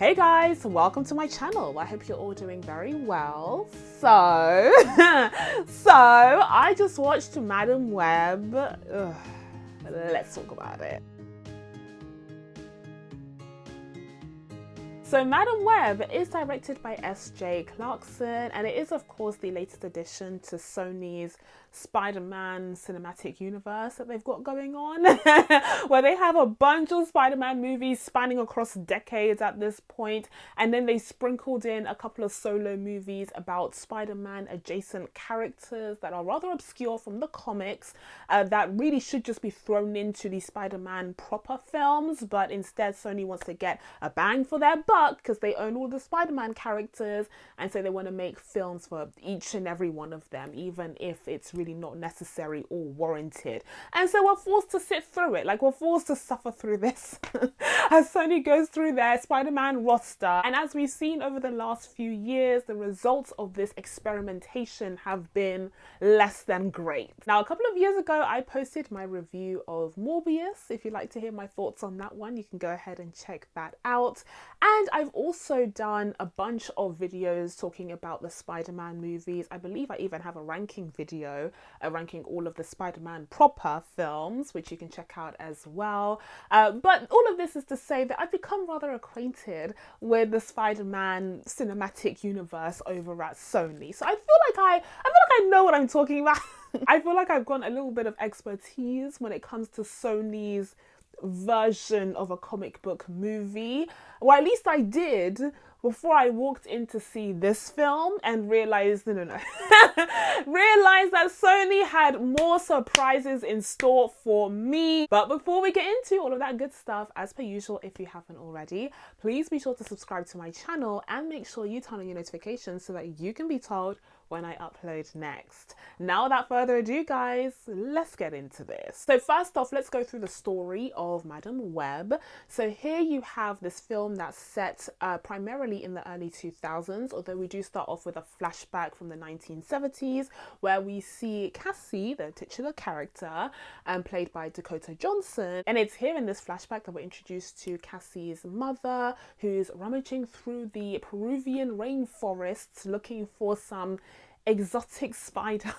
Hey guys, welcome to my channel. I hope you're all doing very well. So I just watched Madam Web. Ugh, let's talk about it. So Madam Web is directed by S.J. Clarkson, and it is of course the latest addition to Sony's Spider-Man cinematic universe that they've got going on, where they have a bunch of Spider-Man movies spanning across decades at this point, and then they sprinkled in a couple of solo movies about Spider-Man adjacent characters that are rather obscure from the comics, that really should just be thrown into the Spider-Man proper films, but instead Sony wants to get a bang for their buck because they own all the Spider-Man characters, and so they want to make films for each and every one of them, even if it's really not necessary or warranted. And so we're forced to sit through it, like we're forced to suffer through this as Sony goes through their Spider-Man roster. And as we've seen over the last few years, the results of this experimentation have been less than great. Now, a couple of years ago, I posted my review of Morbius. If you'd like to hear my thoughts on that one, you can go ahead and check that out. And I've also done a bunch of videos talking about the Spider-Man movies. I believe I even have a ranking video ranking all of the Spider-Man proper films, which you can check out as well. But all of this is to say that I've become rather acquainted with the Spider-Man cinematic universe over at Sony. So I feel like I know what I'm talking about. I feel like I've got a little bit of expertise when it comes to Sony's version of a comic book movie, or at least I did before I walked in to see this film and realized realized that Sony had more surprises in store for me. But before we get into all of that good stuff, as per usual, if you haven't already, please be sure to subscribe to my channel and make sure you turn on your notifications so that you can be told when I upload next. Now, without further ado, guys, let's get into this. So first off, let's go through the story of Madam Web. So here you have this film that's set primarily in the early 2000s, although we do start off with a flashback from the 1970s where we see Cassie, the titular character, played by Dakota Johnson. And it's here in this flashback that we're introduced to Cassie's mother, who's rummaging through the Peruvian rainforests looking for some exotic spider.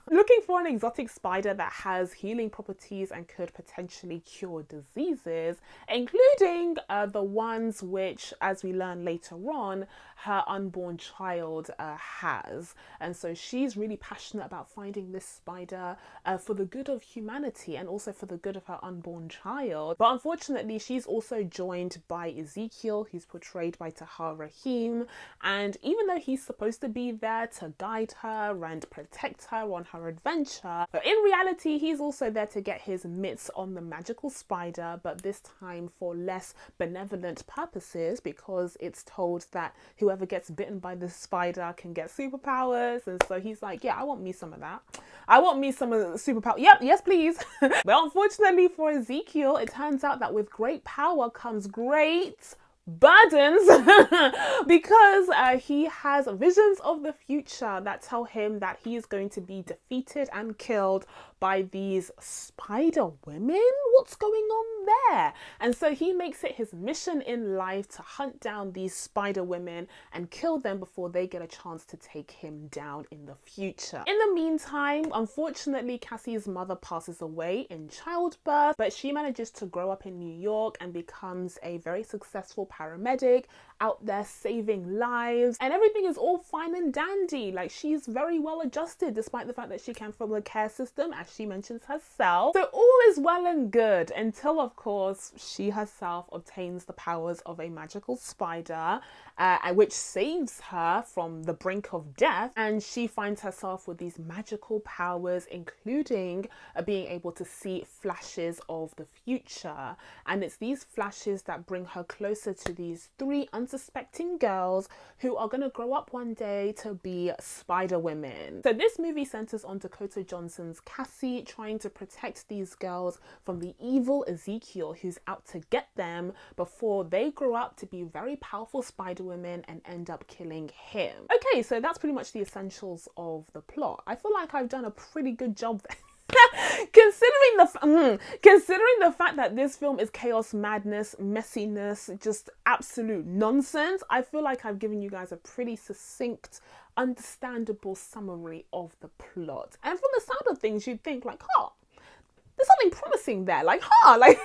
Looking for an exotic spider that has healing properties and could potentially cure diseases, including the ones which, as we learn later on, her unborn child has. And so she's really passionate about finding this spider for the good of humanity and also for the good of her unborn child. But unfortunately, she's also joined by Ezekiel, who's portrayed by Tahar Rahim. And even though he's supposed to be there to guide her and protect her on her adventure, but in reality he's also there to get his mitts on the magical spider, but this time for less benevolent purposes, because it's told that whoever gets bitten by the spider can get superpowers. And so he's like, yeah, I want me some of that. I want me some of the superpower. Yep, yes please. But unfortunately for Ezekiel, it turns out that with great power comes great burdens because he has visions of the future that tell him that he is going to be defeated and killed by these spider women. What's going on there? And so he makes it his mission in life to hunt down these spider women and kill them before they get a chance to take him down in the future. In the meantime, unfortunately, Cassie's mother passes away in childbirth, but she manages to grow up in New York and becomes a very successful paramedic out there saving lives, and everything is all fine and dandy. Like, she's very well adjusted despite the fact that she came from the care system, as she mentions herself. So all is well and good until, of course, she herself obtains the powers of a magical spider, which saves her from the brink of death, and she finds herself with these magical powers, including being able to see flashes of the future. And it's these flashes that bring her closer to these three unsuspecting girls who are going to grow up one day to be spider women. So this movie centers on Dakota Johnson's Cassie trying to protect these girls from the evil Ezekiel who's out to get them before they grow up to be very powerful spider women and end up killing him. Okay, so that's pretty much the essentials of the plot. I feel like I've done a pretty good job there. Considering the fact that this film is chaos, madness, messiness, just absolute nonsense, I feel like I've given you guys a pretty succinct, understandable summary of the plot. And from the sound of things, you'd think like, there's something promising there. Like, maybe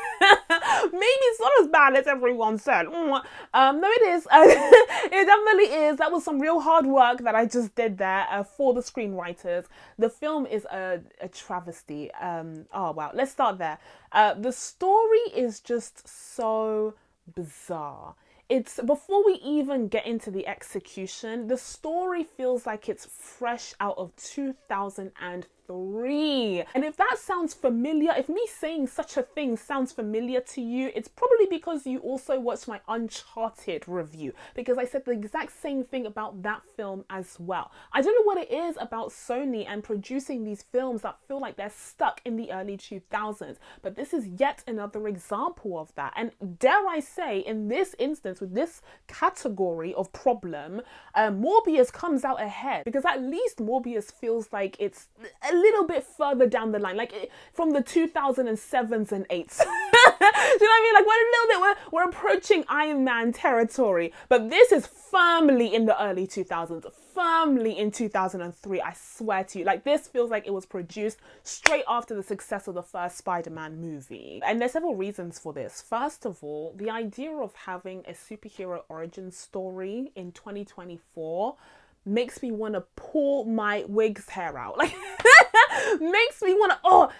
it's not as bad as everyone said. No, it is. It definitely is. That was some real hard work that I just did there for the screenwriters. The film is a travesty. Oh, wow. Let's start there. The story is just so bizarre. It's before we even get into the execution, the story feels like it's fresh out of 2003. And if that sounds familiar, if me saying such a thing sounds familiar to you, it's probably because you also watched my Uncharted review, because I said the exact same thing about that film as well. I don't know what it is about Sony and producing these films that feel like they're stuck in the early 2000s, but this is yet another example of that. And dare I say, in this instance, with this category of problem, Morbius comes out ahead, because at least Morbius feels like it's a little bit further down the line, like from the 2007s and 8s. Do you know what I mean? Like we're approaching Iron Man territory, but this is firmly in the early 2000s, firmly in 2003. I swear to you, like this feels like it was produced straight after the success of the first Spider-Man movie. And there's several reasons for this. First of all, the idea of having a superhero origin story in 2024 makes me want to pull my wig's hair out. Like makes me want to,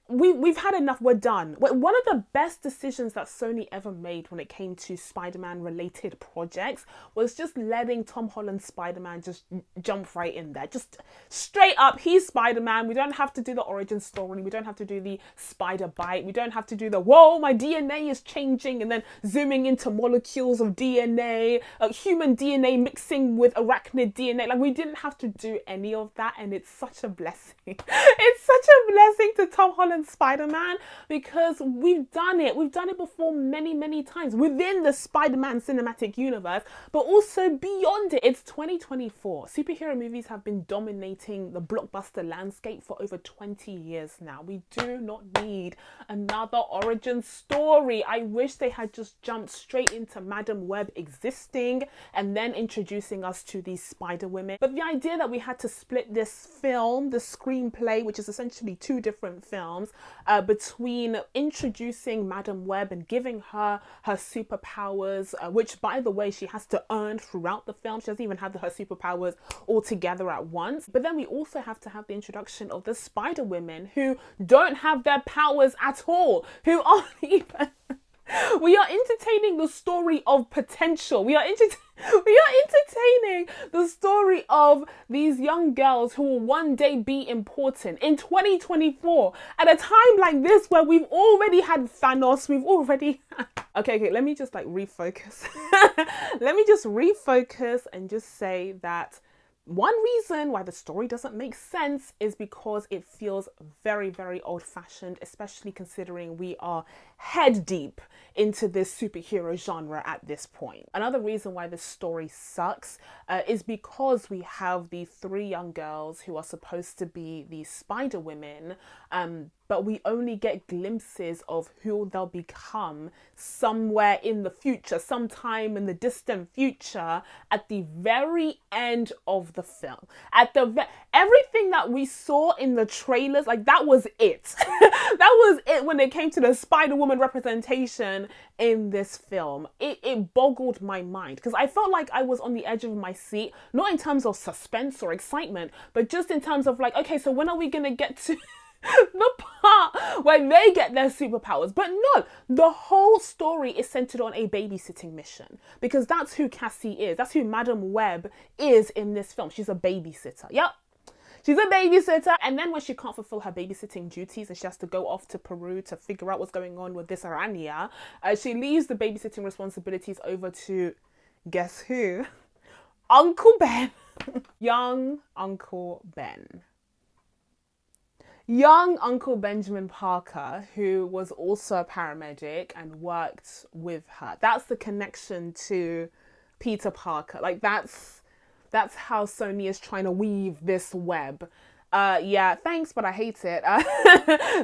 we've had enough, we're done. One of the best decisions that Sony ever made when it came to Spider-Man related projects was just letting Tom Holland's Spider-Man just jump right in there. Just straight up, he's Spider-Man. We don't have to do the origin story. We don't have to do the spider bite. We don't have to do the, whoa, my DNA is changing, and then zooming into molecules of DNA, human DNA mixing with arachnid DNA. Like, we didn't have to do any of that, and it's such a blessing. It's such a blessing to Tom Holland's Spider-Man, because we've done it. We've done it before many, many times within the Spider-Man cinematic universe, but also beyond it. It's 2024. Superhero movies have been dominating the blockbuster landscape for over 20 years now. We do not need another origin story. I wish they had just jumped straight into Madam Web existing and then introducing us to these Spider-Women. But the idea that we had to split this film, the screenplay, which is essentially two different films, between introducing Madam Web and giving her superpowers, which, by the way, she has to earn throughout the film. She doesn't even have her superpowers all together at once. But then we also have to have the introduction of the Spider-Women, who don't have their powers at all, who aren't even... We are entertaining the story of potential. We are entertaining the story of these young girls who will one day be important in 2024, at a time like this where we've already had Thanos, we've already had... Okay, let me just refocus. Let me just refocus and just say that one reason why the story doesn't make sense is because it feels very, very old-fashioned, especially considering we are head deep into this superhero genre at this point. Another reason why this story sucks is because we have the three young girls who are supposed to be the Spider-Women, but we only get glimpses of who they'll become somewhere in the future, sometime in the distant future, at the very end of the film. Everything that we saw in the trailers, like, that was it. That was it when it came to the Spider-Woman representation in this film. It boggled my mind, because I felt like I was on the edge of my seat, not in terms of suspense or excitement, but just in terms of like, okay, so when are we gonna get to the part where they get their superpowers? But no, the whole story is centered on a babysitting mission, because that's who Cassie is. That's who Madam Web is in this film. She's a babysitter. Yep. She's a babysitter. And then when she can't fulfill her babysitting duties and she has to go off to Peru to figure out what's going on with this Aranya, she leaves the babysitting responsibilities over to, guess who? Uncle Ben. Young Uncle Ben. Young Uncle Benjamin Parker, who was also a paramedic and worked with her. That's the connection to Peter Parker. Like, that's how Sony is trying to weave this web. Yeah, thanks, but I hate it.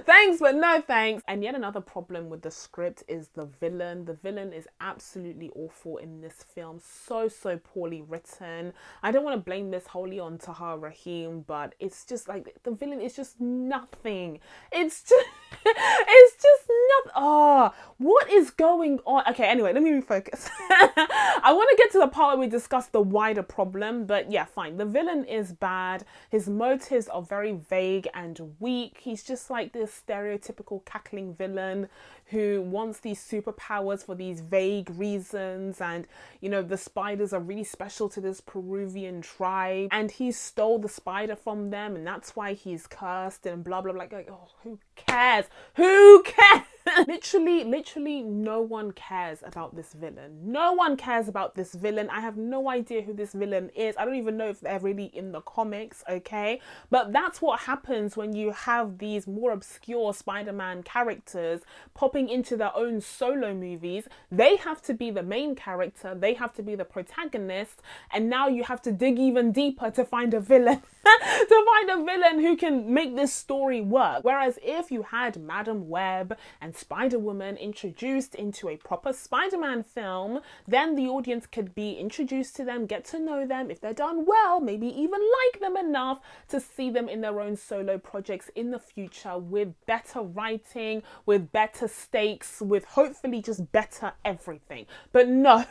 Thanks, but no thanks. And yet another problem with the script is the villain. The villain is absolutely awful in this film. So poorly written. I don't want to blame this wholly on Tahar Rahim, but it's just like the villain is just nothing. It's just nothing. Oh, what is going on? Okay, anyway, let me refocus. I want to get to the part where we discuss the wider problem, but yeah, fine. The villain is bad. His motives are very vague and weak. He's just like this stereotypical cackling villain who wants these superpowers for these vague reasons, and you know, the spiders are really special to this Peruvian tribe, and he stole the spider from them, and that's why he's cursed and blah blah blah. Like, oh, who cares? Who cares? Literally no one cares about this villain. No one cares about this villain. I have no idea who this villain is. I don't even know if they're really in the comics, okay? But that's what happens when you have these more obscure Spider-Man characters popping into their own solo movies. They have to be the main character. They have to be the protagonist. And now you have to dig even deeper to find a villain. To find a villain who can make this story work. Whereas if you had Madam Web and Spider-Woman introduced into a proper Spider-Man film, then the audience could be introduced to them, get to know them. If they're done well, maybe even like them enough to see them in their own solo projects in the future with better writing, with better stakes, with hopefully just better everything. But no,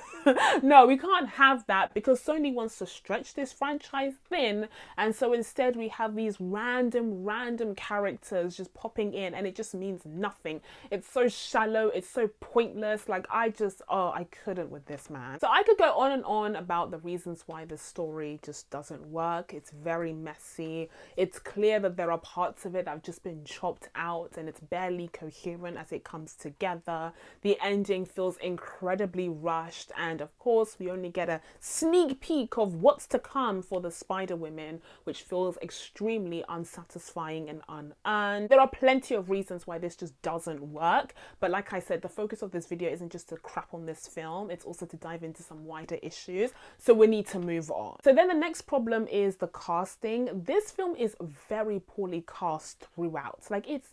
no, we can't have that because Sony wants to stretch this franchise thin, and so instead we have these random characters just popping in, and it just means nothing. It's so shallow, it's so pointless. Like, I couldn't with this, man. So I could go on and on about the reasons why the story just doesn't work. It's very messy. It's clear that there are parts of it that have just been chopped out, and it's barely coherent as it comes together. The ending feels incredibly rushed, and of course we only get a sneak peek of what's to come for the Spider-Women, which feels extremely unsatisfying and unearned. There are plenty of reasons why this just doesn't work, but like I said, the focus of this video isn't just to crap on this film, it's also to dive into some wider issues, so we need to move on. So then the next problem is the casting. This film is very poorly cast throughout. Like, it's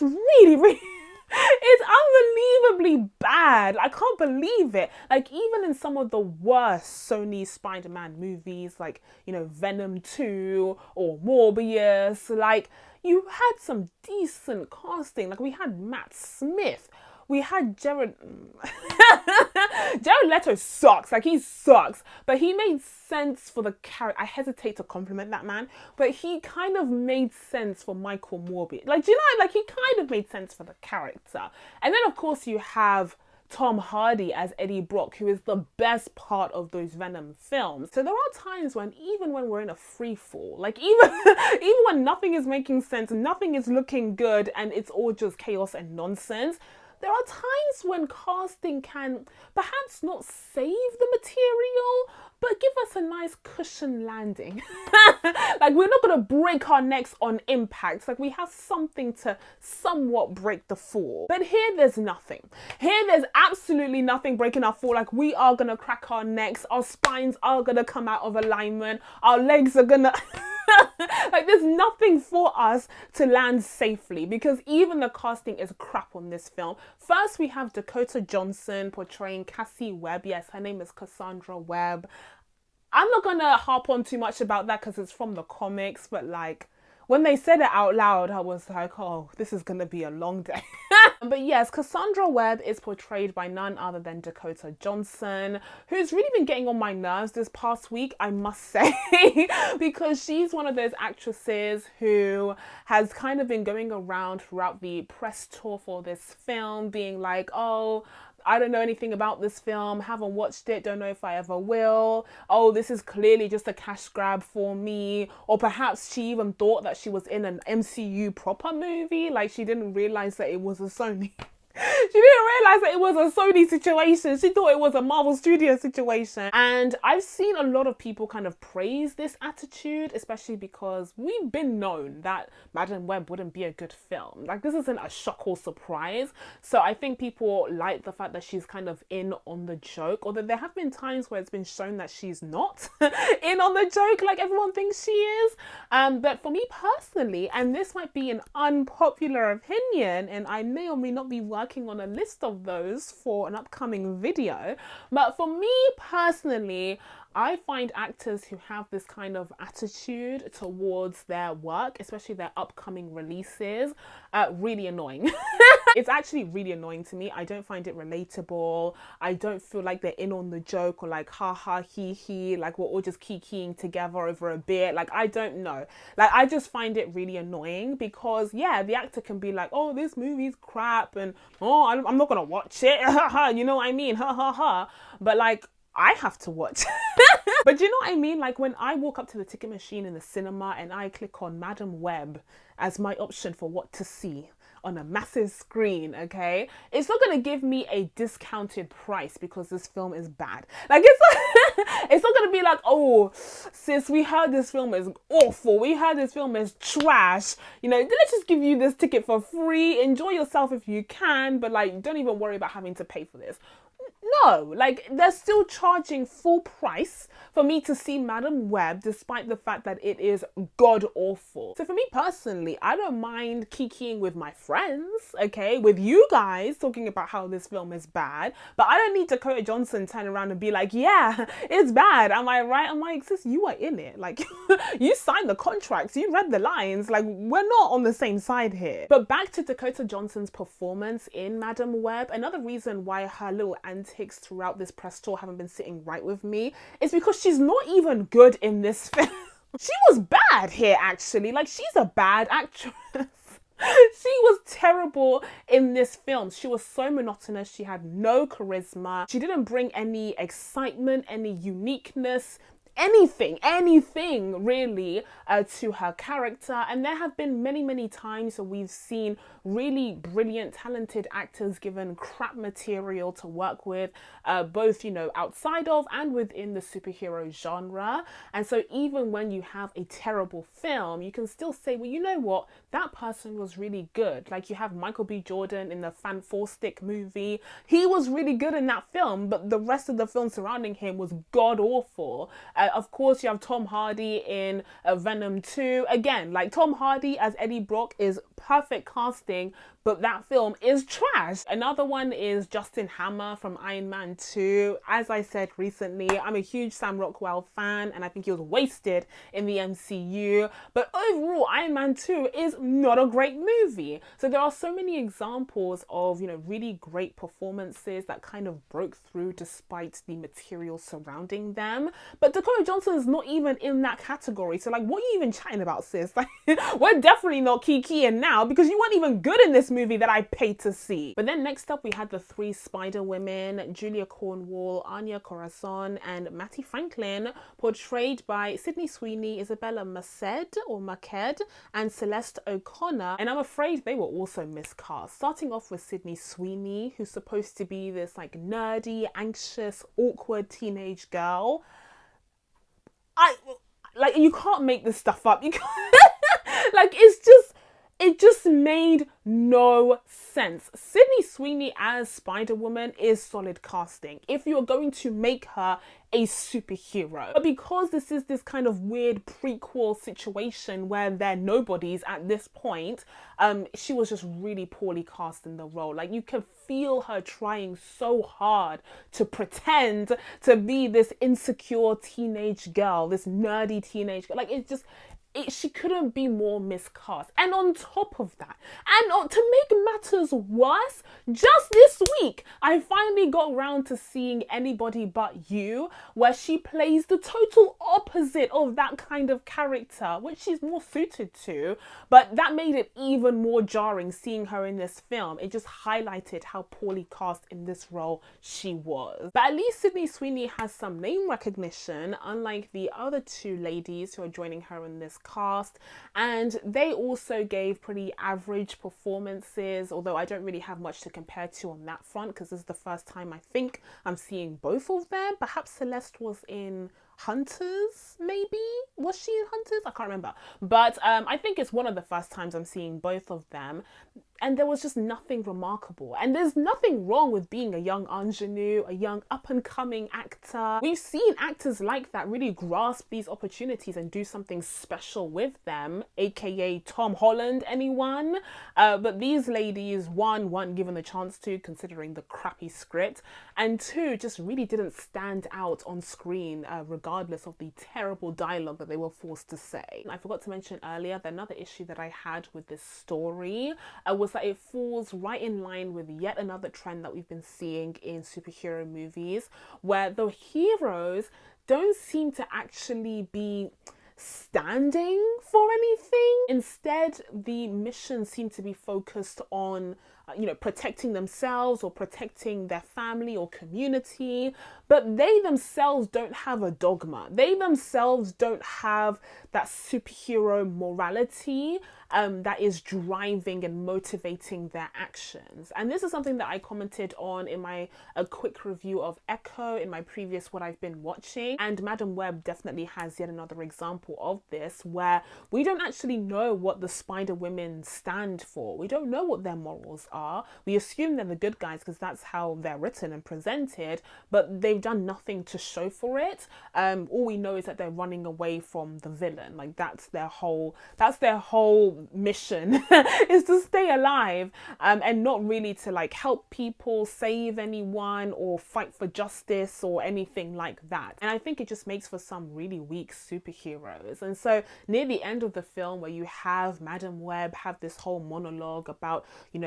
really it's unbelievably bad. I can't believe it. Like, even in some of the worst Sony Spider-Man movies, like, you know, Venom 2 or Morbius, like, you had some decent casting. Like, we had Matt Smith. We had Jared Leto sucks. Like, he sucks. But he made sense for the character. I hesitate to compliment that man, but he kind of made sense for Michael Morbius. Like, do you know, like, he kind of made sense for the character. And then, of course, you have Tom Hardy as Eddie Brock, who is the best part of those Venom films. So there are times when, even when we're in a free fall, like even when nothing is making sense, nothing is looking good, and it's all just chaos and nonsense, there are times when casting can perhaps not save the material, but give us a nice cushion landing. Like, we're not going to break our necks on impact. Like, we have something to somewhat break the fall. But here there's nothing. Here there's absolutely nothing breaking our fall. Like, we are going to crack our necks. Our spines are going to come out of alignment. Our legs are going to... Like, there's nothing for us to land safely, because even the casting is crap on this film. First, we have Dakota Johnson portraying Cassie Webb. Yes, her name is Cassandra Webb. I'm not gonna harp on too much about that because it's from the comics, but like, when they said it out loud, I was like, oh, this is gonna be a long day. But yes, Cassandra Webb is portrayed by none other than Dakota Johnson, who's really been getting on my nerves this past week, I must say, because she's one of those actresses who has kind of been going around throughout the press tour for this film, being like, oh, I don't know anything about this film, haven't watched it, don't know if I ever will. Oh, this is clearly just a cash grab for me. Or perhaps she even thought that she was in an MCU proper movie, like she didn't realize that it was a Sony She didn't realize that it was a Sony situation. She thought it was a Marvel Studio situation. And I've seen a lot of people kind of praise this attitude, especially because we've been known that Madam Web wouldn't be a good film. Like, this isn't a shock or surprise. So I think people like the fact that she's kind of in on the joke, although there have been times where it's been shown that she's not in on the joke like everyone thinks she is. But for me personally, and this might be an unpopular opinion, and I may or may not be working on a list of those for an upcoming video, but for me personally, I find actors who have this kind of attitude towards their work, especially their upcoming releases, really annoying. It's actually really annoying to me. I don't find it relatable. I don't feel like they're in on the joke or like ha ha he he, like we're all just kikiing together over a beer. Like, I don't know. Like, I just find it really annoying because, yeah, the actor can be like, oh, this movie's crap and oh, I'm not gonna watch it. You know what I mean? Ha ha ha. But like, I have to watch. But you know what I mean? Like, when I walk up to the ticket machine in the cinema and I click on Madam Web as my option for what to see on a massive screen, okay, it's not gonna give me a discounted price because this film is bad. Like, it's not gonna be like, oh, sis, we heard this film is awful, we heard this film is trash, you know, let's just give you this ticket for free, enjoy yourself if you can, but like, don't even worry about having to pay for this. No, like, they're still charging full price for me to see Madam Web, despite the fact that it is god awful. So for me personally, I don't mind kikiing with my friends, okay, with you guys talking about how this film is bad, but I don't need Dakota Johnson turn around and be like, yeah, it's bad. Am I right? I'm like, sis, you are in it. Like, you signed the contracts, you read the lines. Like, we're not on the same side here. But back to Dakota Johnson's performance in Madam Web, another reason why her little antics throughout this press tour haven't been sitting right with me is because she's not even good in this film. She was bad here, actually. Like, she's a bad actress. She was terrible in this film. She was so monotonous. She had no charisma. She didn't bring any excitement, any uniqueness, anything really to her character. And there have been many times where we've seen really brilliant, talented actors given crap material to work with, both, you know, outside of and within the superhero genre. And so even when you have a terrible film, you can still say, well, you know what, that person was really good. Like, you have Michael B. Jordan in the Fan Four Stick movie. He was really good in that film, but the rest of the film surrounding him was god awful. Of course, you have Tom Hardy in Venom 2. Again, like, Tom Hardy as Eddie Brock is perfect casting, but that film is trash. Another one is Justin Hammer from Iron Man 2. As I said recently, I'm a huge Sam Rockwell fan and I think he was wasted in the MCU. But overall, Iron Man 2 is not a great movie. So there are so many examples of, you know, really great performances that kind of broke through despite the material surrounding them. But Dakota Johnson is not even in that category. So like, what are you even chatting about, sis? Like, we're definitely not kikiing now because you weren't even good in this movie that I paid to see. But then next up we had the three Spider Women, Julia Cornwall, Anya Corazon, and Mattie Franklin, portrayed by Sydney Sweeney, Isabella Maked, and Celeste O'Connor. And I'm afraid they were also miscast. Starting off with Sydney Sweeney, who's supposed to be this like nerdy, anxious, awkward teenage girl. Like, you can't make this stuff up. You can't. Like, it just made no sense. Sydney Sweeney as Spider-Woman is solid casting if you're going to make her a superhero. But because this is this kind of weird prequel situation where they're nobodies at this point, she was just really poorly cast in the role. Like, you could feel her trying so hard to pretend to be this insecure teenage girl, this nerdy teenage girl. Like, she couldn't be more miscast. And on top of that, and to make matters worse, just this week, I finally got around to seeing Anybody But You, where she plays the total opposite of that kind of character, which she's more suited to. But that made it even more jarring seeing her in this film. It just highlighted how poorly cast in this role she was. But at least Sydney Sweeney has some name recognition, unlike the other two ladies who are joining her in this cast, and they also gave pretty average performances, although I don't really have much to compare to on that front because this is the first time I think I'm seeing both of them. Perhaps Celeste was in Hunters, maybe? Was she in Hunters? I can't remember. But I think it's one of the first times I'm seeing both of them. And there was just nothing remarkable. And there's nothing wrong with being a young ingenue, a young up-and-coming actor. We've seen actors like that really grasp these opportunities and do something special with them, aka Tom Holland, anyone? But these ladies, one, weren't given the chance to, considering the crappy script, and two, just really didn't stand out on screen, regardless of the terrible dialogue that they were forced to say. I forgot to mention earlier that another issue that I had with this story was that it falls right in line with yet another trend that we've been seeing in superhero movies, where the heroes don't seem to actually be standing for anything. Instead, the missions seem to be focused on protecting themselves or protecting their family or community, but they themselves don't have a dogma. They themselves don't have that superhero morality that is driving and motivating their actions. And this is something that I commented on in my quick review of Echo in my previous What I've Been Watching. And Madam Web definitely has yet another example of this, where we don't actually know what the Spider Women stand for. We don't know what their morals are. We assume they're the good guys because that's how they're written and presented, but they've done nothing to show for it. All we know is that they're running away from the villain. Like that's their whole mission is to stay alive, and not really to like help people, save anyone, or fight for justice or anything like that. And I think it just makes for some really weak superheroes. And so near the end of the film, where you have Madam Web have this whole monologue about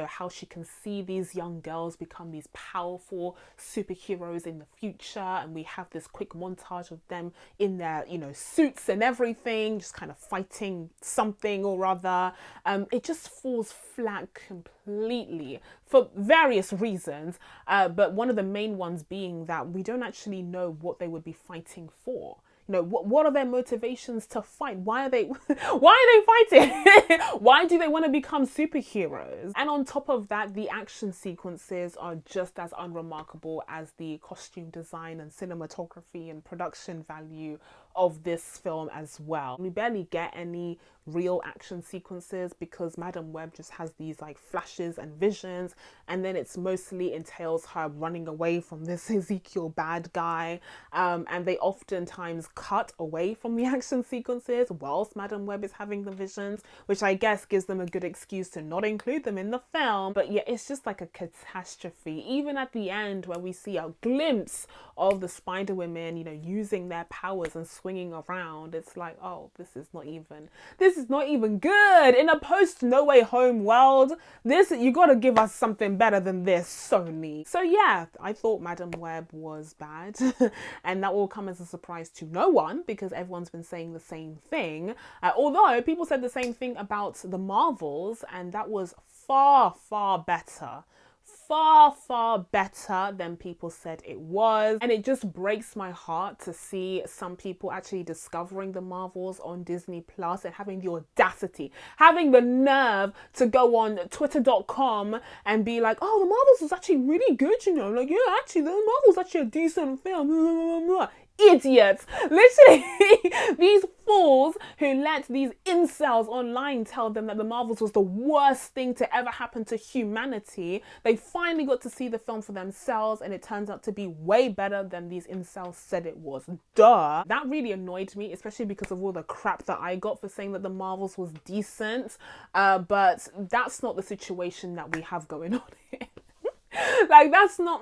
how she can see these young girls become these powerful superheroes in the future, and we have this quick montage of them in their suits and everything, just kind of fighting something or other. It just falls flat completely for various reasons, but one of the main ones being that we don't actually know what they would be fighting for. What are their motivations to fight? Why are they fighting? Why do they want to become superheroes? And on top of that, the action sequences are just as unremarkable as the costume design and cinematography and production value of this film as well. We barely get any real action sequences because Madam Web just has these like flashes and visions, and then it's mostly entails her running away from this Ezekiel bad guy, and they oftentimes cut away from the action sequences whilst Madam Web is having the visions, which I guess gives them a good excuse to not include them in the film. But yeah, it's just like a catastrophe. Even at the end, where we see a glimpse of the Spider Women using their powers and swinging around, it's like, oh, this is not even good. In a post No Way Home world, you gotta give us something better than this, Sony. So yeah, I thought Madam Web was bad and that will come as a surprise to no one because everyone's been saying the same thing, although people said the same thing about the Marvels, and that was far better than people said it was. And it just breaks my heart to see some people actually discovering the Marvels on Disney Plus and having the audacity, having the nerve to go on twitter.com and be like, oh, the Marvels was actually really good, like, yeah, actually the Marvels actually a decent film, blah, blah, blah, blah. Idiots, literally. These fools who let these incels online tell them that the Marvels was the worst thing to ever happen to humanity. They finally got to see the film for themselves, and it turns out to be way better than these incels said it was. Duh. That really annoyed me, especially because of all the crap that I got for saying that the Marvels was decent, but that's not the situation that we have going on here. Like that's not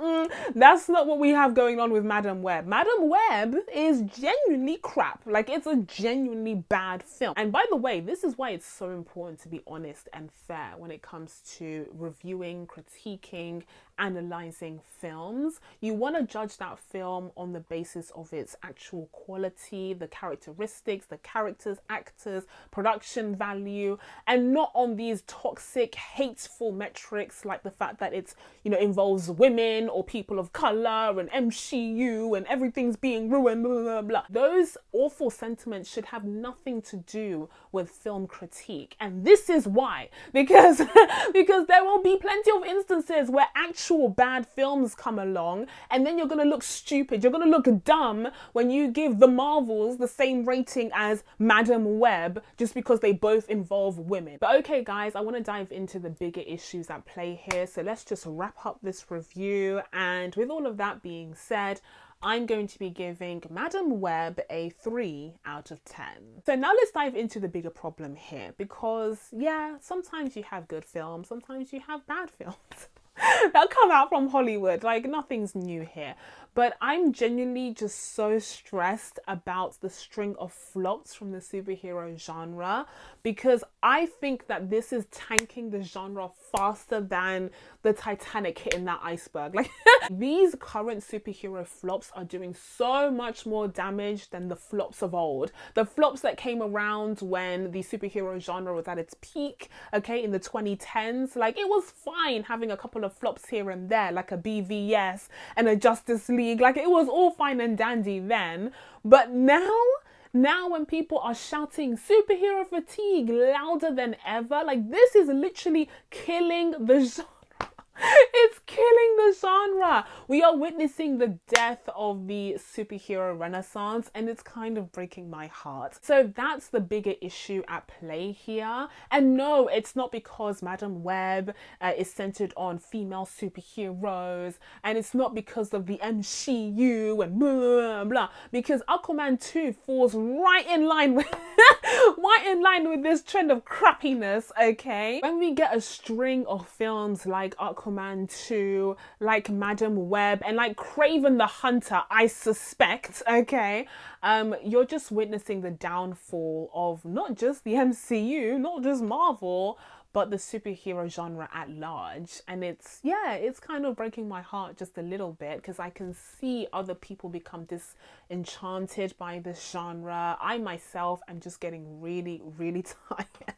what we have going on with Madam Web. Madam Web is genuinely crap. Like it's a genuinely bad film. And by the way, this is why it's so important to be honest and fair when it comes to reviewing, critiquing, analyzing films. You want to judge that film on the basis of its actual quality, the characteristics, the characters, actors, production value, and not on these toxic, hateful metrics like the fact that it's, you know, involves women or people of color and MCU and everything's being ruined, blah, blah, blah. Those awful sentiments should have nothing to do with film critique. And this is why, because there will be plenty of instances where actual bad films come along, and then you're going to look stupid, you're going to look dumb when you give The Marvels the same rating as Madam Web just because they both involve women. But okay guys, I want to dive into the bigger issues at play here, so let's just wrap up this review. And with all of that being said, I'm going to be giving Madam Web a 3 out of 10. So now let's dive into the bigger problem here, because yeah, sometimes you have good films, sometimes you have bad films that come out from Hollywood. Like, nothing's new here. But I'm genuinely just so stressed about the string of flops from the superhero genre, because I think that this is tanking the genre faster than the Titanic hitting that iceberg. Like, these current superhero flops are doing so much more damage than the flops of old. The flops that came around when the superhero genre was at its peak, okay, in the 2010s. Like, it was fine having a couple of flops here and there, like a BVS and a Justice League. Like, it was all fine and dandy then. But now when people are shouting superhero fatigue louder than ever, like, this is literally killing the genre. It's killing the genre. We are witnessing the death of the superhero renaissance, and it's kind of breaking my heart. So that's the bigger issue at play here. And no, it's not because Madam Web is centered on female superheroes, and it's not because of the MCU and blah, blah, blah, because Aquaman 2 falls right in line with this trend of crappiness, okay? When we get a string of films like Aquaman 2, like Madam Web, and like Kraven the Hunter, I suspect, okay, you're just witnessing the downfall of not just the MCU, not just Marvel, but the superhero genre at large. And it's kind of breaking my heart just a little bit, because I can see other people become disenchanted by this genre. I myself am just getting really, really tired.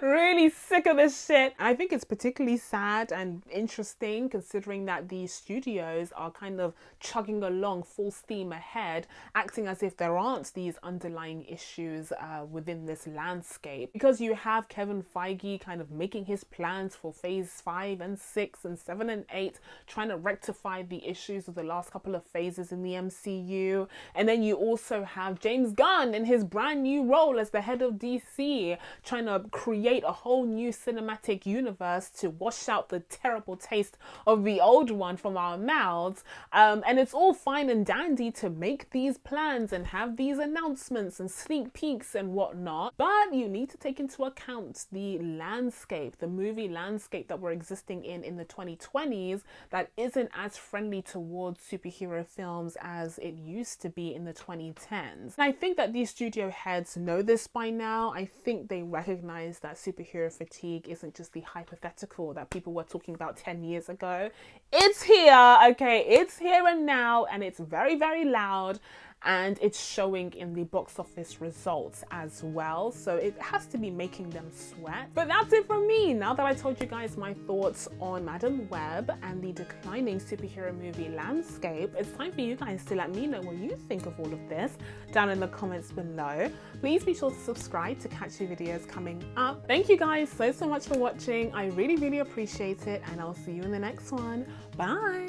Really sick of this shit. I think it's particularly sad and interesting, considering that these studios are kind of chugging along full steam ahead, acting as if there aren't these underlying issues within this landscape. Because you have Kevin Feige kind of making his plans for phase 5 and 6 and 7 and 8, trying to rectify the issues of the last couple of phases in the MCU. And then you also have James Gunn in his brand new role as the head of DC, trying to create a whole new cinematic universe to wash out the terrible taste of the old one from our mouths. And it's all fine and dandy to make these plans and have these announcements and sneak peeks and whatnot, but you need to take into account the landscape, the movie landscape that we're existing in the 2020s, that isn't as friendly towards superhero films as it used to be in the 2010s. And I think that these studio heads know this by now. I think they recognize that superhero fatigue isn't just the hypothetical that people were talking about 10 years ago. It's here, okay? It's here and now, and it's very, very loud. And it's showing in the box office results as well, so it has to be making them sweat. But that's it from me. Now that I told you guys my thoughts on Madam Web and the declining superhero movie landscape, it's time for you guys to let me know what you think of all of this down in the comments below. Please be sure to subscribe to catch new videos coming up. Thank you guys so much for watching. I really, really appreciate it, and I'll see you in the next one. Bye.